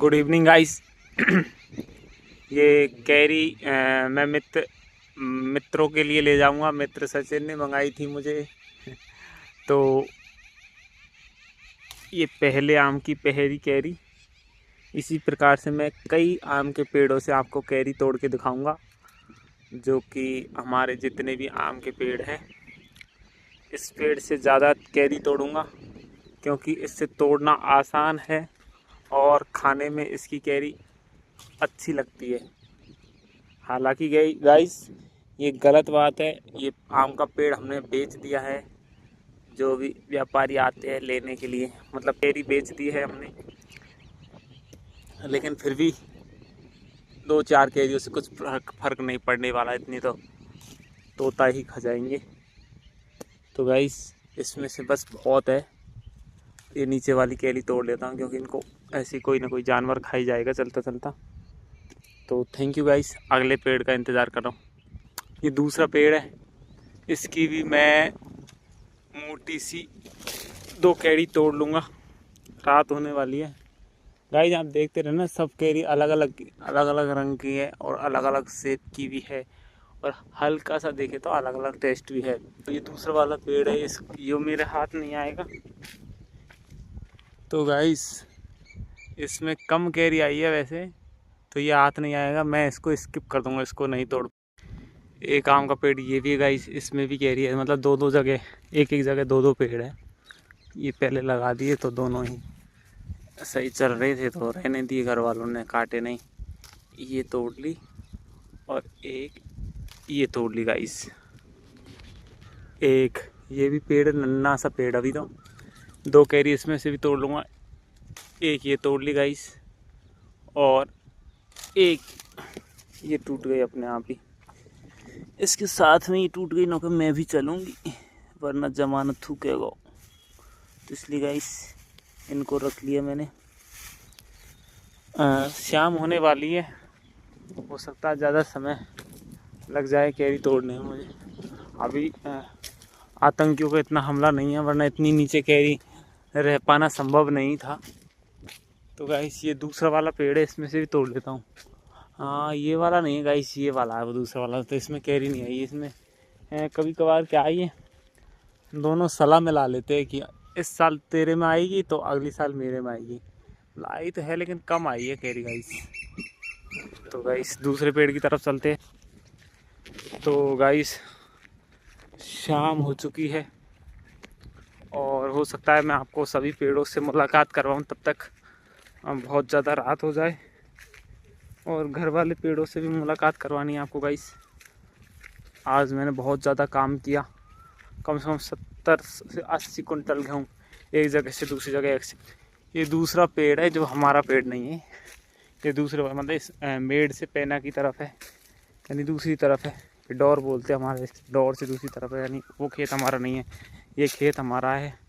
Good evening guys. ये carry मैं मित्रों के लिए ले जाऊंगा। मित्र सचिन ने मंगाई थी मुझे। तो ये पहले आम की पहली कैरी। इसी प्रकार से मैं कई आम के पेड़ों से आपको कैरी तोड़ के दिखाऊंगा, जो कि हमारे जितने भी आम के पेड़ हैं, इस पेड़ से ज़्यादा कैरी तोड़ूंगा क्योंकि इससे तोड़ना आसान है और खाने में इसकी कैरी अच्छी लगती है। हालांकि गाइस ये गलत बात है। ये आम का पेड़ हमने बेच दिया है। जो भी व्यापारी आते हैं लेने के लिए, मतलब कैरी बेच दी है हमने, लेकिन फिर भी 2-4 कैरियों से कुछ फर्क नहीं पड़ने वाला। इतनी तो तोता ही खा जाएंगे। तो गाइस इसमें से बस बहुत है। ये नीचे वाली कैरी तोड़ लेता हूँ क्योंकि इनको ऐसे कोई ना कोई जानवर खा ही जाएगा चलता चलता। तो थैंक यू गाइस, अगले पेड़ का इंतज़ार कर रहा हूँ। ये दूसरा पेड़ है, इसकी भी मैं मोटी सी 2 कैरी तोड़ लूँगा। रात होने वाली है गाइस, आप देखते रहना। सब कैरी अलग अलग रंग की है और अलग अलग शेप की भी है, और हल्का सा देखे तो अलग अलग टेस्ट भी है। तो ये दूसरा वाला पेड़ है, ये मेरे हाथ नहीं आएगा। तो गाइस इसमें कम कैरी आई है वैसे, तो ये हाथ नहीं आएगा। मैं इसको स्किप कर दूंगा, इसको नहीं तोड़। एक आम का पेड़ ये भी है गाइस, इसमें भी कैरी है। मतलब 2-2 जगह, एक जगह 2-2 पेड़ है। ये पहले लगा दिए तो दोनों ही सही चल रहे थे, तो रहने दिए, घर वालों ने काटे नहीं। ये तोड़ ली और एक ये तोड़ ली गाइस। एक ये भी पेड़, नन्ना सा पेड़, अभी तो 2 कैरी इसमें से भी तोड़ लूँगा। एक ये तोड़ ली गाइस, और एक ये टूट गई अपने आप ही। इसके साथ में ये टूट गई, नौकर मैं भी चलूँगी वरना जमानत थूकेगा। तो इसलिए गाइस इनको रख लिया मैंने। शाम होने वाली है, हो सकता है ज़्यादा समय लग जाए कैरी तोड़ने में मुझे। अभी आतंकियों का इतना हमला नहीं है, वरना इतनी नीचे कैरी रह पाना संभव नहीं था। तो गाइस ये दूसरा वाला पेड़ है, इसमें से भी तोड़ लेता हूँ। हाँ ये वाला नहीं है गाइस, ये वाला है वो दूसरा वाला। तो इसमें कैरी नहीं आई। इसमें कभी कभार क्या आई है, दोनों सलाह में ला लेते हैं कि इस साल तेरे में आएगी तो अगली साल मेरे में आएगी। लाई तो है लेकिन कम आई है कैरी गाइस। तो गाइस दूसरे पेड़ की तरफ चलते हैं। तो गाइस शाम हो चुकी है और हो सकता है मैं आपको सभी पेड़ों से मुलाकात करवाऊँ, तब तक बहुत ज़्यादा रात हो जाए। और घर वाले पेड़ों से भी मुलाकात करवानी है आपको गाइस। आज मैंने बहुत ज़्यादा काम किया, कम से कम 70 से 80 कुंटल गेहूँ एक जगह से दूसरी जगह ये दूसरा पेड़ है जो हमारा पेड़ नहीं है। ये दूसरे मतलब इस मेड़ से पैना की तरफ है, यानी दूसरी तरफ है। डोर बोलते हैं हमारे, डोर से दूसरी तरफ है, यानी वो खेत हमारा नहीं है। ये खेत हमारा है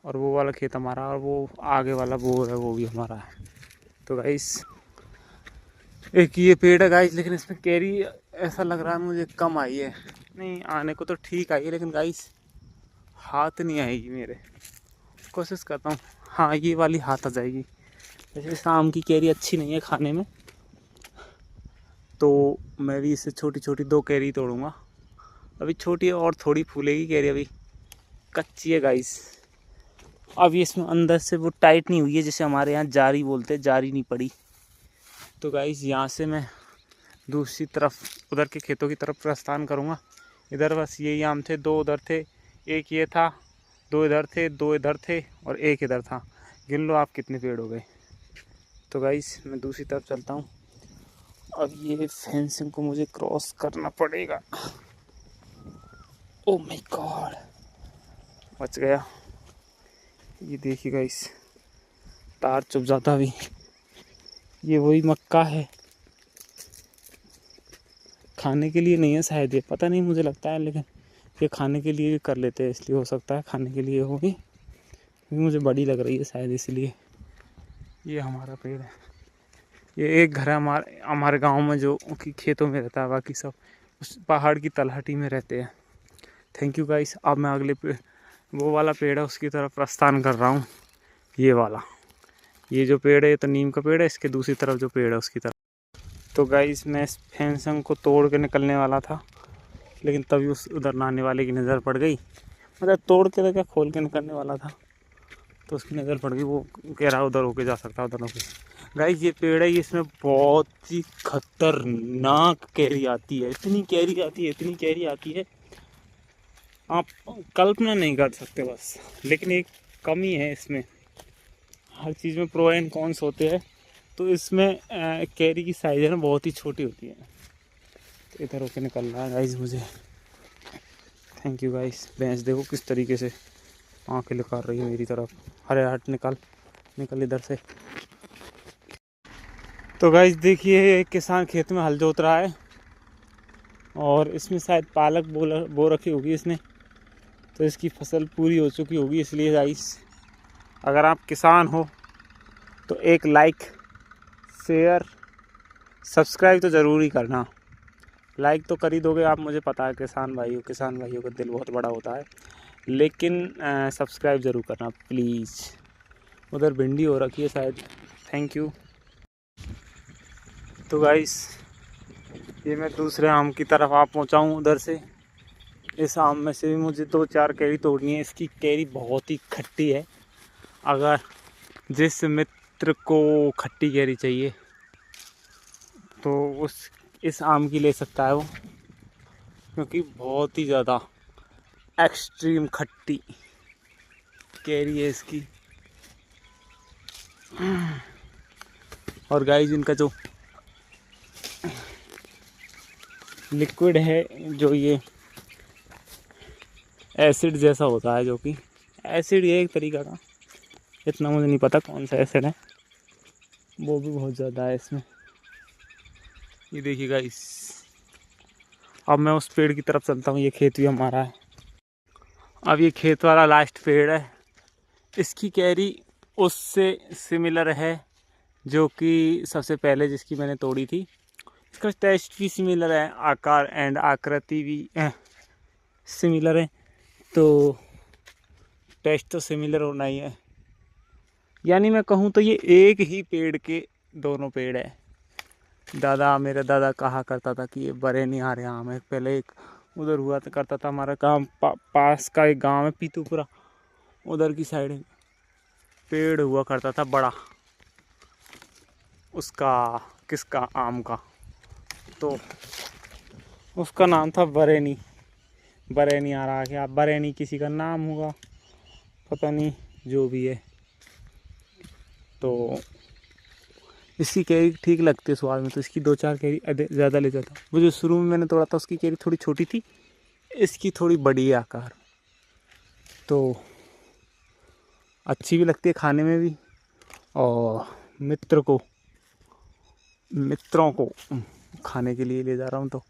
और वो वाला खेत हमारा, और वो आगे वाला बोर है वो भी हमारा है। तो गाइस एक ये पेड़ है गाइस, लेकिन इसमें कैरी ऐसा लग रहा है मुझे कम आई है। नहीं, आने को तो ठीक आई है, लेकिन गाइस हाथ नहीं आएगी मेरे। कोशिश करता हूँ, हाँ ये वाली हाथ आ जाएगी। जैसे शाम की कैरी अच्छी नहीं है खाने में, तो मैं भी इससे छोटी छोटी 2 कैरी तोड़ूंगा। अभी छोटी है और थोड़ी फूलेगी कैरी, अभी कच्ची है गाइस। अभी इसमें अंदर से वो टाइट नहीं हुई है, जैसे हमारे यहाँ जारी बोलते हैं, जारी नहीं पड़ी। तो गाइस यहाँ से मैं दूसरी तरफ उधर के खेतों की तरफ प्रस्थान करूँगा। इधर बस यही आम थे, 2 उधर थे, एक ये था, 2 इधर थे, 2 इधर थे और एक इधर था। गिन लो आप कितने पेड़ हो गए। तो गाइस मैं दूसरी तरफ चलता हूँ। अब ये फेंसिंग को मुझे क्रॉस करना पड़ेगा। ओह माय गॉड, बच गया। ये देखिए गाइस, तार चुभ जाता भी। ये वही मक्का है, खाने के लिए नहीं है शायद, ये पता नहीं, मुझे लगता है। लेकिन ये खाने के लिए कर लेते हैं, इसलिए हो सकता है खाने के लिए होगी। मुझे बड़ी लग रही है शायद इसलिए। ये हमारा पेड़ है। ये एक घर है हमारे गांव में जो कि खेतों में रहता है, बाकी सब उस पहाड़ की तलहटी में रहते हैं। Thank you guys. अब मैं अगले वो वाला पेड़ है उसकी तरफ प्रस्थान कर रहा हूँ, ये वाला। ये जो पेड़ है ये तो नीम का पेड़ है, इसके दूसरी तरफ जो पेड़ है उसकी तरफ। तो गाइस मैं इस फेंसिंग को तोड़ के निकलने वाला था, लेकिन तभी उस उधर नहाने वाले की नज़र पड़ गई। मतलब तोड़ के तो क्या, खोल के निकलने वाला था तो उसकी नज़र पड़ गई। वो कह रहा उधर होके जा सकता है, उधर होके। गाइस ये पेड़ है, इसमें बहुत ही खतरनाक कैरी आती है। इतनी कैरी आती है, इतनी कैरी आती है, आप कल्पना नहीं कर सकते बस। लेकिन एक कमी है इसमें, हर चीज़ में प्रो एंड कॉन्स होते हैं। तो इसमें कैरी की साइज़ है ना बहुत ही छोटी होती है। तो इधर होके निकल रहा है गाइस मुझे। Thank you guys. भैंस देखो किस तरीके से आँखें निकाल रही है मेरी तरफ। अरे हट, निकल निकल इधर से। तो गाइस देखिए, एक किसान खेत में हल जोत रहा है और इसमें शायद पालक बो रखी होगी इसने, तो इसकी फसल पूरी हो चुकी होगी। इसलिए गाइस अगर आप किसान हो तो एक लाइक, शेयर, सब्सक्राइब तो ज़रूर ही करना। लाइक तो कर ही दोगे आप, मुझे पता है किसान भाइयों का दिल बहुत बड़ा होता है, लेकिन सब्सक्राइब ज़रूर करना प्लीज़। उधर भिंडी हो रखी है शायद। Thank you. तो गाइस ये मैं दूसरे आम की तरफ आ पहुँचा हूँ उधर से। इस आम में से भी मुझे 2-4 कैरी तोड़नी है। इसकी कैरी बहुत ही खट्टी है। अगर जिस मित्र को खट्टी कैरी चाहिए तो इस आम की ले सकता है वो, क्योंकि बहुत ही ज़्यादा एक्सट्रीम खट्टी कैरी है इसकी। और गाइस इनका जो लिक्विड है, जो ये एसिड जैसा होता है, जो कि एसिड ये एक तरीका का, इतना मुझे नहीं पता कौन सा एसिड है, वो भी बहुत ज़्यादा है इसमें। ये देखिए गाइस, अब मैं उस पेड़ की तरफ चलता हूँ। ये खेत भी हमारा है। अब ये खेत वाला लास्ट पेड़ है। इसकी कैरी उससे सिमिलर है जो कि सबसे पहले जिसकी मैंने तोड़ी थी। इसका टेस्ट भी सिमिलर है, आकार एंड आकृति भी सिमिलर है। तो टेस्ट तो सिमिलर होना ही है। यानी मैं कहूँ तो ये एक ही पेड़ के दोनों पेड़ है। मेरे दादा कहा करता था कि ये बड़े नहीं आ रहे आम है। पहले एक उधर हुआ तो करता था, हमारा गांव पास का एक गांव है पीतूपुरा, उधर की साइड पेड़ हुआ करता था बड़ा, उसका किसका, आम का। तो उसका नाम था बरेनी। बरेनी आ रहा क्या, बरेनी किसी का नाम होगा, पता नहीं, जो भी है। तो इसकी कैरी ठीक लगती है स्वाद में, तो इसकी 2-4 कैरी ज़्यादा ले जाता हूँ। वो जो शुरू में मैंने तोड़ा था उसकी कैरी थोड़ी छोटी थी, इसकी थोड़ी बड़ी है आकार, तो अच्छी भी लगती है खाने में भी। और मित्रों को खाने के लिए ले जा रहा हूँ तो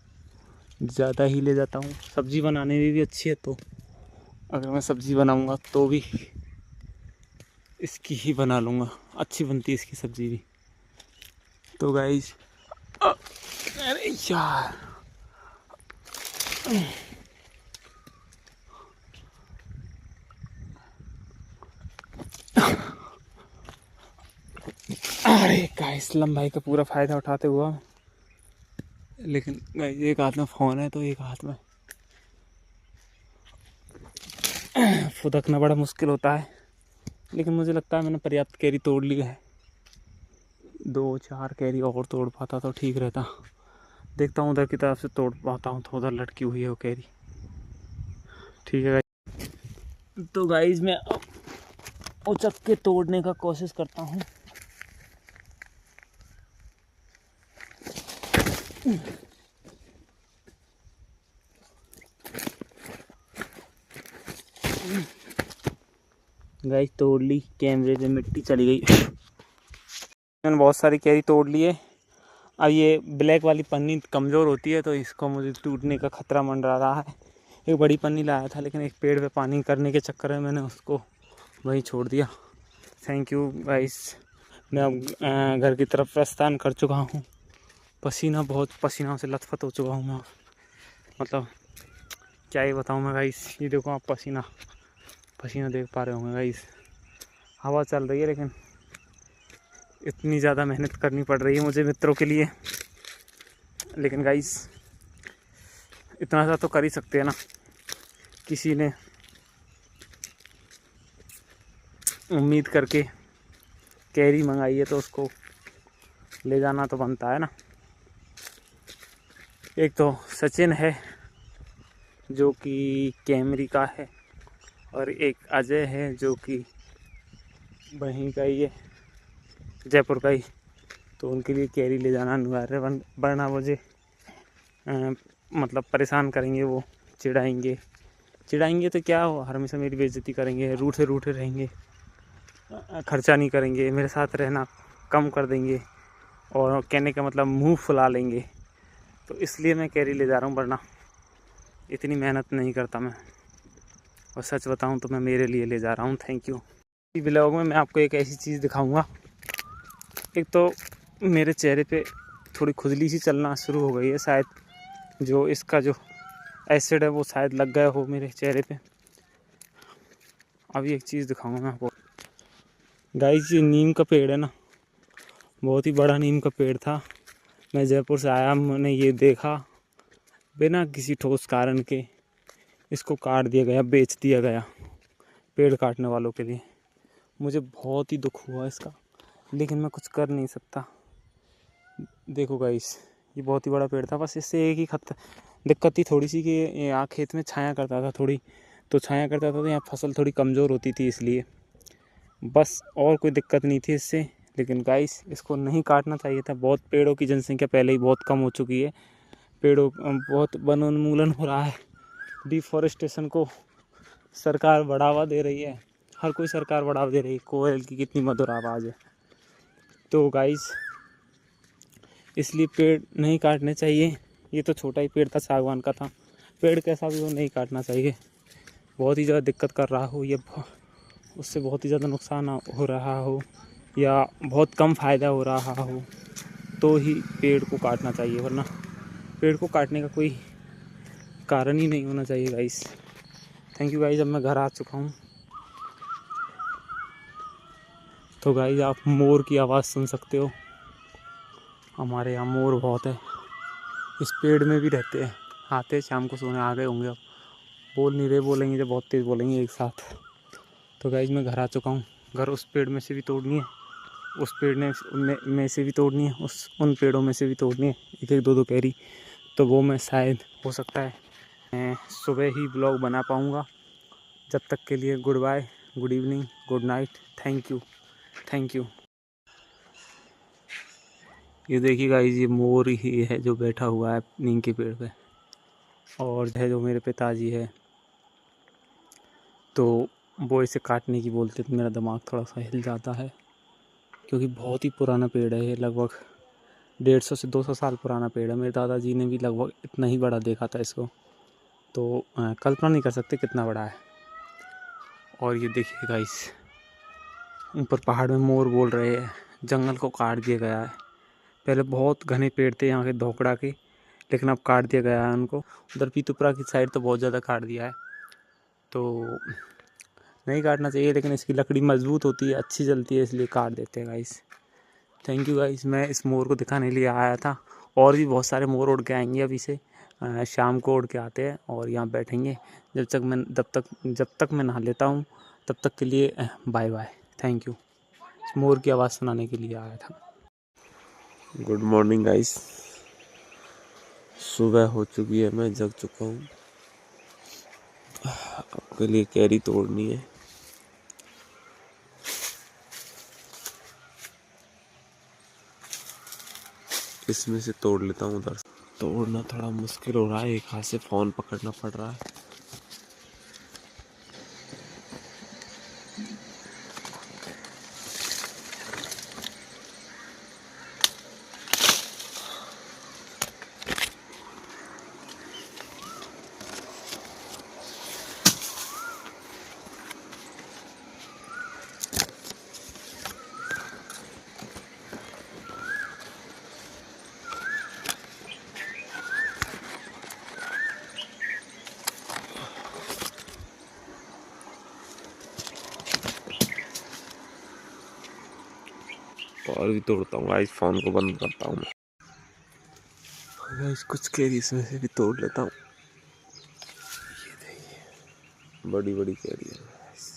ज़्यादा ही ले जाता हूँ। सब्ज़ी बनाने में भी अच्छी है, तो अगर मैं सब्ज़ी बनाऊँगा तो भी इसकी ही बना लूँगा। अच्छी बनती है इसकी सब्ज़ी भी। तो गाइस अरे यार, अरे गाइस लंबाई का पूरा फ़ायदा उठाते हुआ, लेकिन गाइस एक हाथ में फ़ोन है तो एक हाथ में फुदकना बड़ा मुश्किल होता है। लेकिन मुझे लगता है मैंने पर्याप्त कैरी तोड़ ली है। 2-4 कैरी और तोड़ पाता तो ठीक रहता। देखता हूँ उधर की तरफ से तोड़ पाता हूँ तो उधर लटकी हुई है वो कैरी। ठीक है गाइस, तो गाइस मैं उचक के तोड़ने का कोशिश करता हूँ। गाइस तोड़ ली, कैमरे पे मिट्टी चली गई। मैंने बहुत सारी कैरी तोड़ ली है। अब ये ब्लैक वाली पन्नी कमज़ोर होती है, तो इसको मुझे टूटने का खतरा मंडरा रहा है। एक बड़ी पन्नी लाया था, लेकिन एक पेड़ पे पानी करने के चक्कर में मैंने उसको वहीं छोड़ दिया। Thank you guys. मैं अब घर की तरफ प्रस्थान कर चुका हूँ। पसीना से लथपथ हो चुका हूँ मैं। मतलब क्या ही बताऊँ मैं गाइस। ये देखो आप पसीना देख पा रहे होंगे गाइस। हवा चल रही है, लेकिन इतनी ज़्यादा मेहनत करनी पड़ रही है मुझे मित्रों के लिए, लेकिन गाइस इतना सा तो कर ही सकते हैं ना। किसी ने उम्मीद करके कैरी मंगाई है तो उसको ले जाना तो बनता है ना। एक तो सचिन है जो कि कैमरी का है, और एक अजय है जो कि वहीं का ही है, जयपुर का ही। तो उनके लिए कैरी ले जाना अनिवार्य, वरना मुझे मतलब परेशान करेंगे, वो चिढ़ाएंगे तो क्या हो, हमेशा मेरी बेइज्जती करेंगे, रूठे रूठे रहेंगे, खर्चा नहीं करेंगे, मेरे साथ रहना कम कर देंगे, और कहने का मतलब मुंह फुला लेंगे। तो इसलिए मैं कैरी ले जा रहा हूँ, वरना इतनी मेहनत नहीं करता मैं। और सच बताऊँ तो मैं मेरे लिए ले जा रहा हूँ। Thank you. इस व्लॉग में मैं आपको एक ऐसी चीज़ दिखाऊंगा। एक तो मेरे चेहरे पे थोड़ी खुजली सी चलना शुरू हो गई है, शायद जो इसका जो एसिड है वो शायद लग गया हो मेरे चेहरे पे। अभी एक चीज़ दिखाऊंगा मैं आपको। गाइस ये नीम का पेड़ है ना, बहुत ही बड़ा नीम का पेड़ था। मैं जयपुर से आया, मैंने ये देखा, बिना किसी ठोस कारण के इसको काट दिया गया, बेच दिया गया पेड़ काटने वालों के लिए। मुझे बहुत ही दुख हुआ इसका, लेकिन मैं कुछ कर नहीं सकता। देखो गाइस ये बहुत ही बड़ा पेड़ था, बस इससे एक ही दिक्कत थी थोड़ी सी कि यहाँ खेत में छाया करता था थोड़ी, तो छाया करता था तो यहाँ फसल थोड़ी कमज़ोर होती थी, इसलिए बस, और कोई दिक्कत नहीं थी इससे। लेकिन गाइस इसको नहीं काटना चाहिए था। बहुत पेड़ों की जनसंख्या पहले ही बहुत कम हो चुकी है, पेड़ों बहुत वनोन्मूलन हो रहा है, डिफॉरेस्टेशन को सरकार बढ़ावा दे रही है, हर कोई सरकार बढ़ावा दे रही है। कोयल की कितनी मधुर आवाज़ है। तो गाइस इसलिए पेड़ नहीं काटने चाहिए। ये तो छोटा ही पेड़ था, सागवान का था, पेड़ कैसा भी हो नहीं काटना चाहिए। बहुत ही ज़्यादा दिक्कत कर रहा हो या उससे बहुत ही ज़्यादा नुकसान हो रहा हो या बहुत कम फ़ायदा हो रहा हो तो ही पेड़ को काटना चाहिए, वरना पेड़ को काटने का कोई कारण ही नहीं होना चाहिए गाइस। Thank you guys. अब मैं घर आ चुका हूँ। तो गाइस आप मोर की आवाज़ सुन सकते हो। हमारे यहाँ मोर बहुत है, इस पेड़ में भी रहते हैं, आते शाम को सोने आ गए होंगे। अब बोल नहीं रहे, बोलेंगे जब बहुत तेज़ बोलेंगे एक साथ। तो गाइस मैं घर आ चुका हूँ। घर उस पेड़ में से भी तोड़नी है, उस पेड़ में से भी तोड़नी है, उन पेड़ों में से भी तोड़नी है, एक एक दो दो कैरी। तो वो मैं शायद हो सकता है मैं सुबह ही ब्लॉग बना पाऊँगा। जब तक के लिए good bye, good evening, good night, thank you. ये देखिए गाइस ये मोर ही है जो बैठा हुआ है नीम के पेड़ पे, और है जो मेरे पिताजी है, तो वो इसे काटने की बोलते तो मेरा दिमाग थोड़ा सा हिल जाता है, क्योंकि बहुत ही पुराना पेड़ है ये, लगभग 150 से 200 साल पुराना पेड़ है। मेरे दादाजी ने भी लगभग इतना ही बड़ा देखा था इसको, तो कल्पना नहीं कर सकते कितना बड़ा है। और ये देखिए गाइस ऊपर पहाड़ में मोर बोल रहे हैं, जंगल को काट दिया गया है। पहले बहुत घने पेड़ थे यहाँ के धोकड़ा के, लेकिन अब काट दिया गया है उनको। उधर पीतुपुरा की साइड तो बहुत ज़्यादा काट दिया है, तो नहीं काटना चाहिए, लेकिन इसकी लकड़ी मजबूत होती है, अच्छी जलती है, इसलिए काट देते हैं गाइस। Thank you guys. मैं इस मोर को दिखाने के लिए आया था, और भी बहुत सारे मोर उड़ के आएंगे अभी से, शाम को उड़ के आते हैं और यहाँ बैठेंगे जब तक मैं नहा लेता हूँ, तब तक के लिए बाय बाय, थैंक यू। इस मोर की आवाज़ सुनाने के लिए आया था। गुड मॉर्निंग गाइस, सुबह हो चुकी है, मैं जग चुका हूँ। आपके लिए कैरी तोड़नी है। इसमें से तोड़ लेता हूँ। उधर तोड़ना थोड़ा मुश्किल हो रहा है, एक हाथ से फ़ोन पकड़ना पड़ रहा है। और भी तोड़ता हूँ गाइस, फ़ोन को बंद करता हूँ मैं गाइस। कुछ कैरी इसमें से भी तोड़ लेता हूँ। ये देखिए बड़ी बड़ी कैरी है गाइस।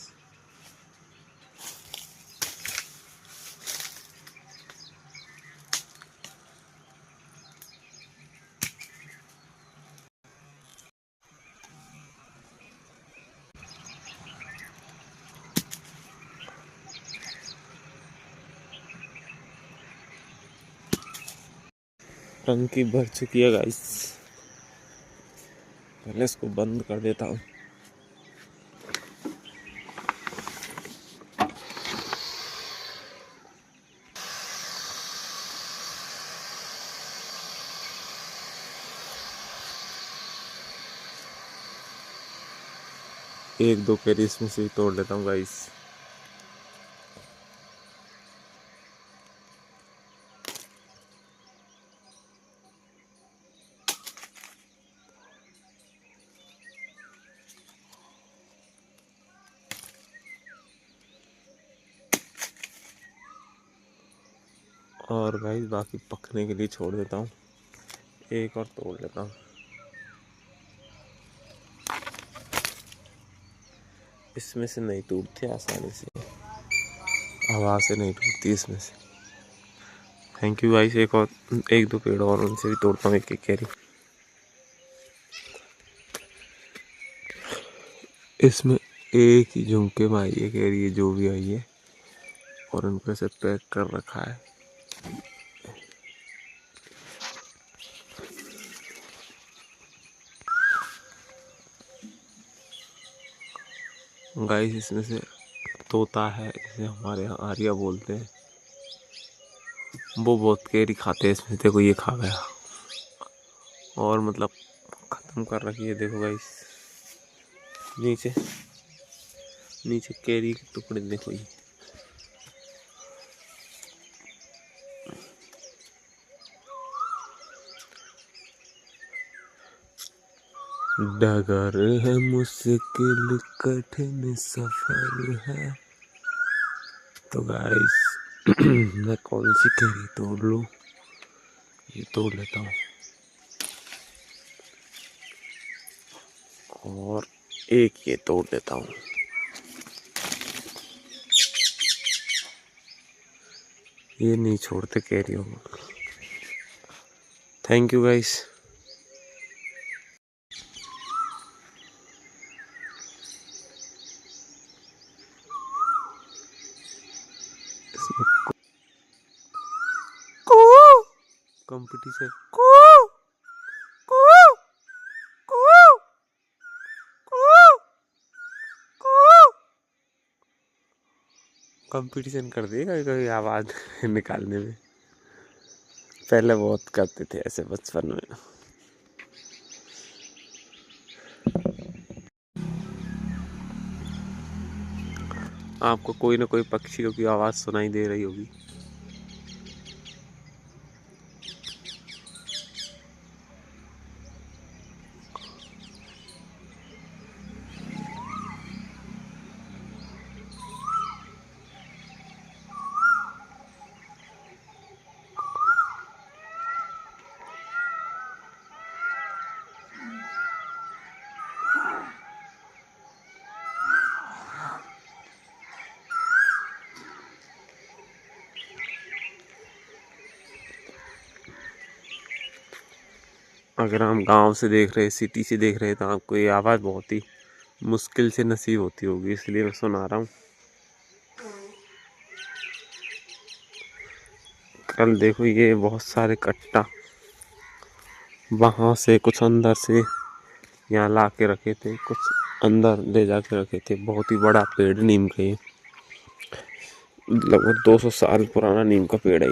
टंकी भर चुकी है गाइस, पहले इसको बंद कर देता हूँ। एक दो कैरी इसमें से भी तोड़ लेता हूँ गाइस। और गाइस बाकी पकने के लिए छोड़ देता हूँ, एक और तोड़ लेता हूँ। इसमें से नहीं टूटती आसानी से, हवा से नहीं टूटती इसमें से। Thank you guys. एक दो पेड़ और उनसे भी तोड़ता हूँ एक एक कैरी। इसमें एक ही झुमके में आई है कैरी, ये जो भी आई है, और उनको ऐसे पैक कर रखा है। गाइस इसमें से तोता है, जिसे हमारे यहाँ आर्या बोलते हैं, वो बहुत कैरी खाते हैं। इसमें देखो ये खा गया और मतलब ख़त्म कर रखी है। देखो गाइस नीचे नीचे कैरी के टुकड़े देखो ये। डगर है मुश्किल कठिन सफर है। तो गाइस मैं कौन सी कैरी तोड़ लूँ, ये तोड़ लेता हूँ। और एक ये तोड़ लेता हूँ। ये नहीं छोड़ते कैरियों को। Thank you guys. Competition competition कर दिए कभी कभी आवाज़ निकालने में। पहले बहुत करते थे ऐसे बचपन में। आपको कोई ना कोई पक्षियों की आवाज़ सुनाई दे रही होगी। अगर हम गांव से देख रहे, सिटी से देख रहे, तो आपको ये आवाज़ बहुत ही मुश्किल से नसीब होती होगी, इसलिए मैं सुना रहा हूँ। कल देखो ये बहुत सारे कट्टा वहाँ से कुछ अंदर से यहाँ ला के रखे थे, कुछ अंदर ले जा के रखे थे। बहुत ही बड़ा पेड़ नीम का, ये लगभग 200 साल पुराना नीम का पेड़ है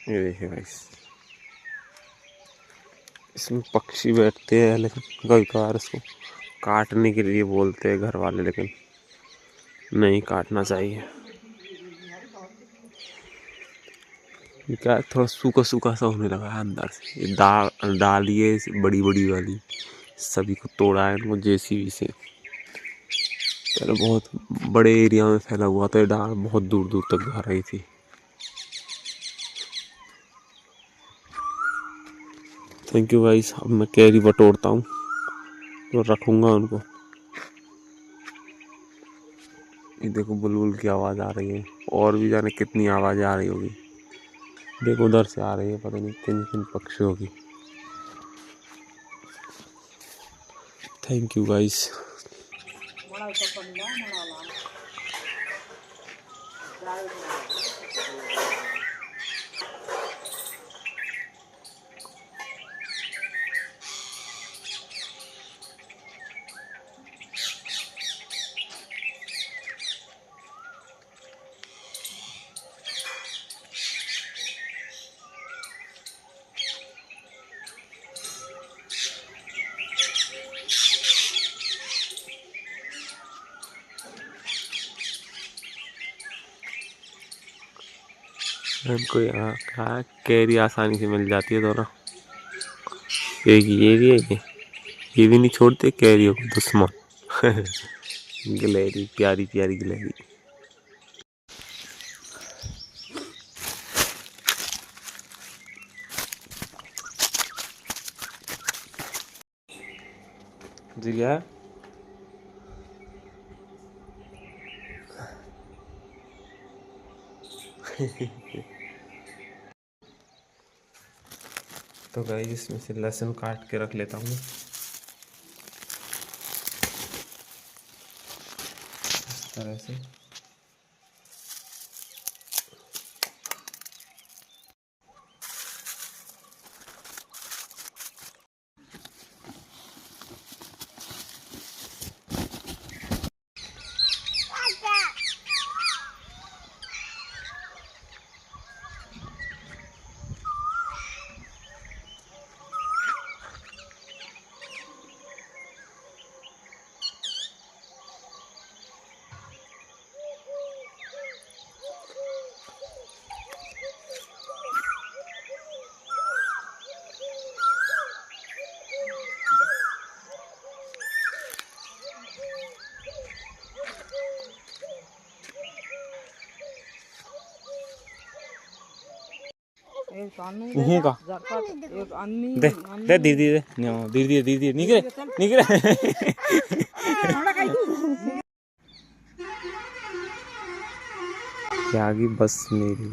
ये देखिए गाइस। इसमें पक्षी बैठते हैं, लेकिन कभी कभार इसको काटने के लिए बोलते हैं घर वाले, लेकिन नहीं काटना चाहिए। ये क्या है, थोड़ा सूखा सूखा सा होने लगा है अंदर से। ये डालिए बड़ी बड़ी वाली सभी को तोड़ा है इनको जेसीबी से। पहले बहुत बड़े एरिया में फैला हुआ था, डाल बहुत दूर दूर तक जा रही थी। Thank you guys. अब मैं कैरी बटोरता हूँ तो रखूँगा उनको। ये देखो बुलबुल की आवाज़ आ रही है, और भी जाने कितनी आवाज़ें आ रही होगी। देखो उधर से आ रही है, पता नहीं किन किन पक्षियों की। Thank you guys. हमको यहाँ कहा कैरी आसानी से मिल जाती है दोनों। एक ये भी है, ये भी नहीं छोड़ते कैरियों को दुश्मन। गिलहरी, प्यारी प्यारी गिलहरी। जी क्या तो गाइस इसमें से लहसुन काट के रख लेता हूँ इस तरह से। यहीं का दे दे दीदी दे दीदी दीदी निकले निकले। क्या आगे बस मेरी